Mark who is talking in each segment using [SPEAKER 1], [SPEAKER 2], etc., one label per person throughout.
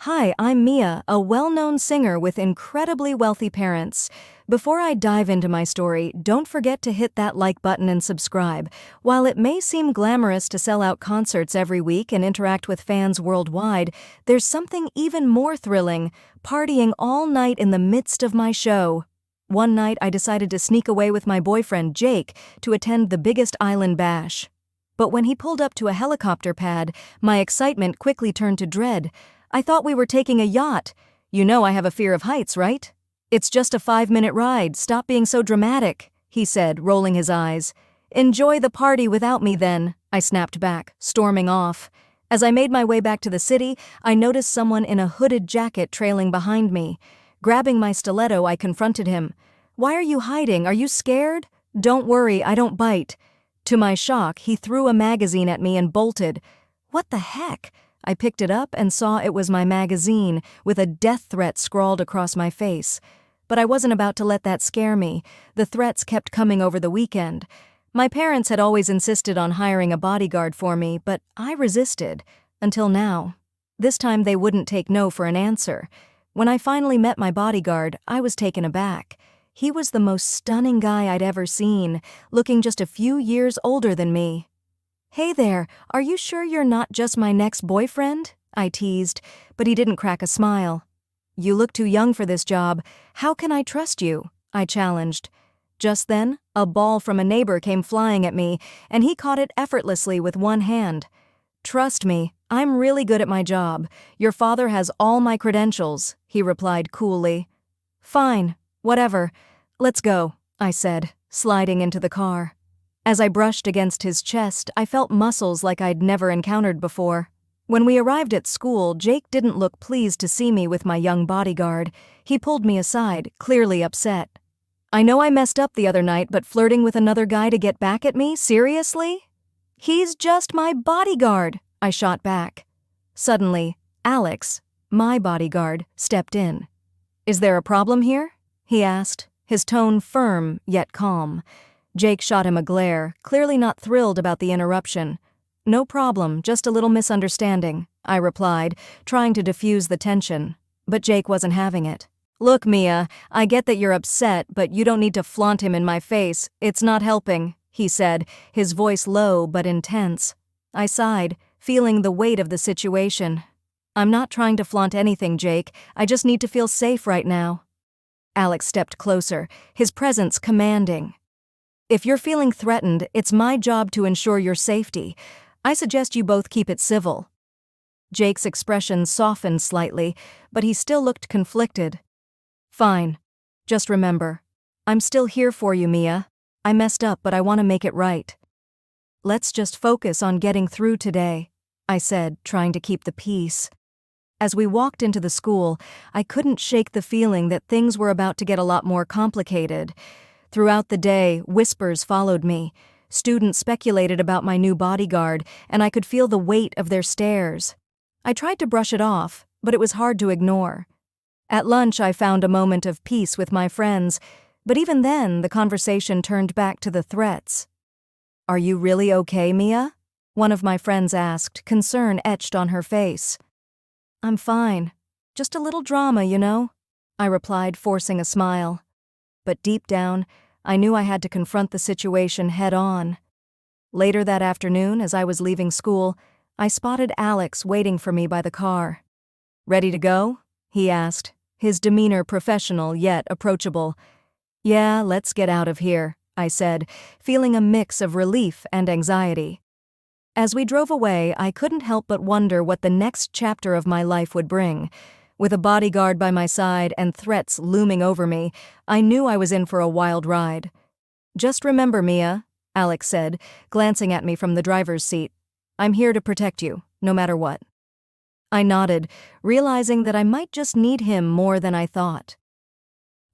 [SPEAKER 1] Hi, I'm Mia, a well-known singer with incredibly wealthy parents. Before I dive into my story, don't forget to hit that like button and subscribe. While it may seem glamorous to sell out concerts every week and interact with fans worldwide, there's something even more thrilling: partying all night in the midst of my show. One night, I decided to sneak away with my boyfriend, Jake, to attend the biggest island bash. But when he pulled up to a helicopter pad, my excitement quickly turned to dread. I thought we were taking a yacht. You know I have a fear of heights, right? It's just a 5-minute ride. Stop being so dramatic, he said, rolling his eyes. Enjoy the party without me then, I snapped back, storming off. As I made my way back to the city, I noticed someone in a hooded jacket trailing behind me. Grabbing my stiletto, I confronted him. Why are you hiding? Are you scared? Don't worry, I don't bite. To my shock, he threw a magazine at me and bolted. What the heck? I picked it up and saw it was my magazine, with a death threat scrawled across my face. But I wasn't about to let that scare me. The threats kept coming over the weekend. My parents had always insisted on hiring a bodyguard for me, but I resisted. Until now. This time they wouldn't take no for an answer. When I finally met my bodyguard, I was taken aback. He was the most stunning guy I'd ever seen, looking just a few years older than me. Hey there, are you sure you're not just my next boyfriend? I teased, but he didn't crack a smile. You look too young for this job. How can I trust you? I challenged. Just then, a ball from a neighbor came flying at me, and he caught it effortlessly with one hand. Trust me, I'm really good at my job. Your father has all my credentials, he replied coolly. Fine, whatever. Let's go, I said, sliding into the car. As I brushed against his chest, I felt muscles like I'd never encountered before. When we arrived at school, Jake didn't look pleased to see me with my young bodyguard. He pulled me aside, clearly upset. I know I messed up the other night, but flirting with another guy to get back at me? Seriously? He's just my bodyguard, I shot back. Suddenly, Alex, my bodyguard, stepped in. Is there a problem here? He asked, his tone firm yet calm. Jake shot him a glare, clearly not thrilled about the interruption. No problem, just a little misunderstanding, I replied, trying to diffuse the tension. But Jake wasn't having it. Look, Mia, I get that you're upset, but you don't need to flaunt him in my face. It's not helping, he said, his voice low but intense. I sighed, feeling the weight of the situation. I'm not trying to flaunt anything, Jake. I just need to feel safe right now. Alex stepped closer, his presence commanding. If you're feeling threatened, it's my job to ensure your safety. I suggest you both keep it civil. Jake's expression softened slightly, but he still looked conflicted. Fine. Just remember, I'm still here for you, Mia. I messed up, but I want to make it right. Let's just focus on getting through today, I said, trying to keep the peace. As we walked into the school, I couldn't shake the feeling that things were about to get a lot more complicated. Throughout the day, whispers followed me. Students speculated about my new bodyguard, and I could feel the weight of their stares. I tried to brush it off, but it was hard to ignore. At lunch, I found a moment of peace with my friends, but even then, the conversation turned back to the threats. Are you really okay, Mia? One of my friends asked, concern etched on her face. I'm fine. Just a little drama, you know, I replied, forcing a smile. But deep down, I knew I had to confront the situation head-on. Later that afternoon, as I was leaving school, I spotted Alex waiting for me by the car. Ready to go? He asked, his demeanor professional yet approachable. Yeah, let's get out of here, I said, feeling a mix of relief and anxiety. As we drove away, I couldn't help but wonder what the next chapter of my life would bring. With a bodyguard by my side and threats looming over me, I knew I was in for a wild ride. Just remember, Mia, Alex said, glancing at me from the driver's seat. I'm here to protect you, no matter what. I nodded, realizing that I might just need him more than I thought.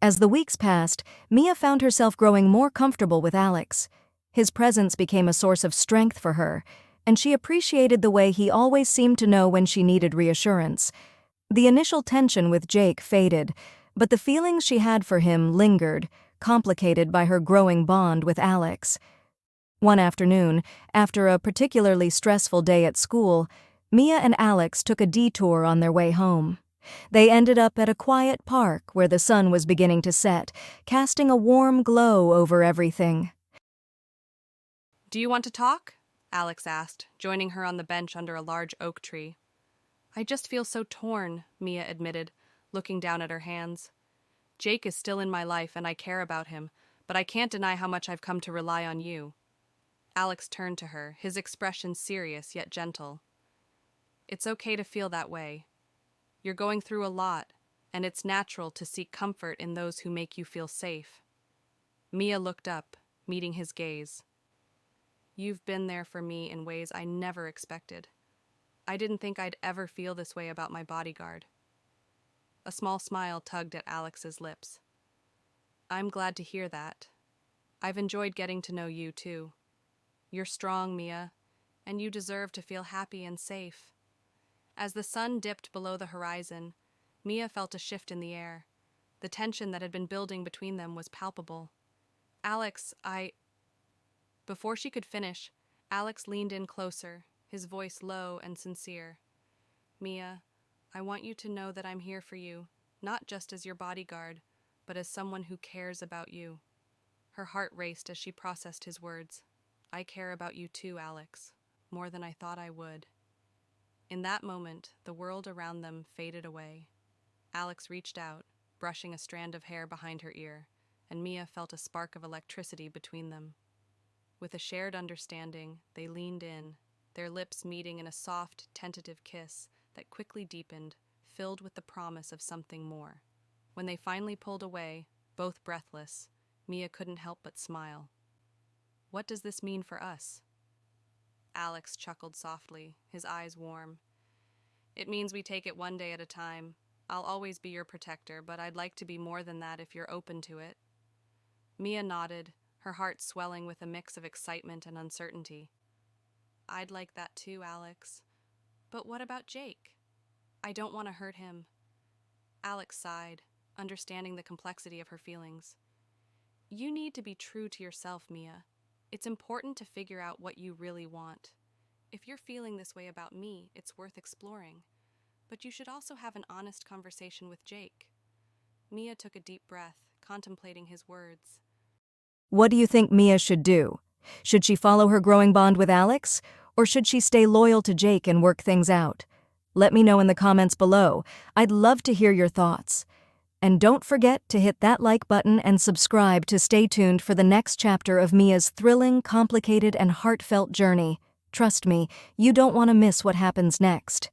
[SPEAKER 1] As the weeks passed, Mia found herself growing more comfortable with Alex. His presence became a source of strength for her, and she appreciated the way he always seemed to know when she needed reassurance. The initial tension with Jake faded, but the feelings she had for him lingered, complicated by her growing bond with Alex. One afternoon, after a particularly stressful day at school, Mia and Alex took a detour on their way home. They ended up at a quiet park where the sun was beginning to set, casting a warm glow over everything.
[SPEAKER 2] "Do you want to talk?" Alex asked, joining her on the bench under a large oak tree. "I just feel so torn," Mia admitted, looking down at her hands. "Jake is still in my life and I care about him, but I can't deny how much I've come to rely on you." Alex turned to her, his expression serious yet gentle. "It's okay to feel that way. You're going through a lot, and it's natural to seek comfort in those who make you feel safe." Mia looked up, meeting his gaze. "You've been there for me in ways I never expected. I didn't think I'd ever feel this way about my bodyguard." A small smile tugged at Alex's lips. "I'm glad to hear that. I've enjoyed getting to know you, too. You're strong, Mia, and you deserve to feel happy and safe." As the sun dipped below the horizon, Mia felt a shift in the air. The tension that had been building between them was palpable. "Alex, Before she could finish, Alex leaned in closer, his voice low and sincere. "Mia, I want you to know that I'm here for you, not just as your bodyguard, but as someone who cares about you." Her heart raced as she processed his words. "I care about you too, Alex, more than I thought I would." In that moment, the world around them faded away. Alex reached out, brushing a strand of hair behind her ear, and Mia felt a spark of electricity between them. With a shared understanding, they leaned in, their lips meeting in a soft, tentative kiss that quickly deepened, filled with the promise of something more. When they finally pulled away, both breathless, Mia couldn't help but smile. "What does this mean for us?" Alex chuckled softly, his eyes warm. "It means we take it one day at a time. I'll always be your protector, but I'd like to be more than that if you're open to it." Mia nodded, her heart swelling with a mix of excitement and uncertainty. "I'd like that too, Alex. But what about Jake? I don't want to hurt him." Alex sighed, understanding the complexity of her feelings. "You need to be true to yourself, Mia. It's important to figure out what you really want. If you're feeling this way about me, it's worth exploring. But you should also have an honest conversation with Jake." Mia took a deep breath, contemplating his words.
[SPEAKER 1] What do you think Mia should do? Should she follow her growing bond with Alex, or should she stay loyal to Jake and work things out? Let me know in the comments below. I'd love to hear your thoughts. And don't forget to hit that like button and subscribe to stay tuned for the next chapter of Mia's thrilling, complicated, and heartfelt journey. Trust me, you don't want to miss what happens next.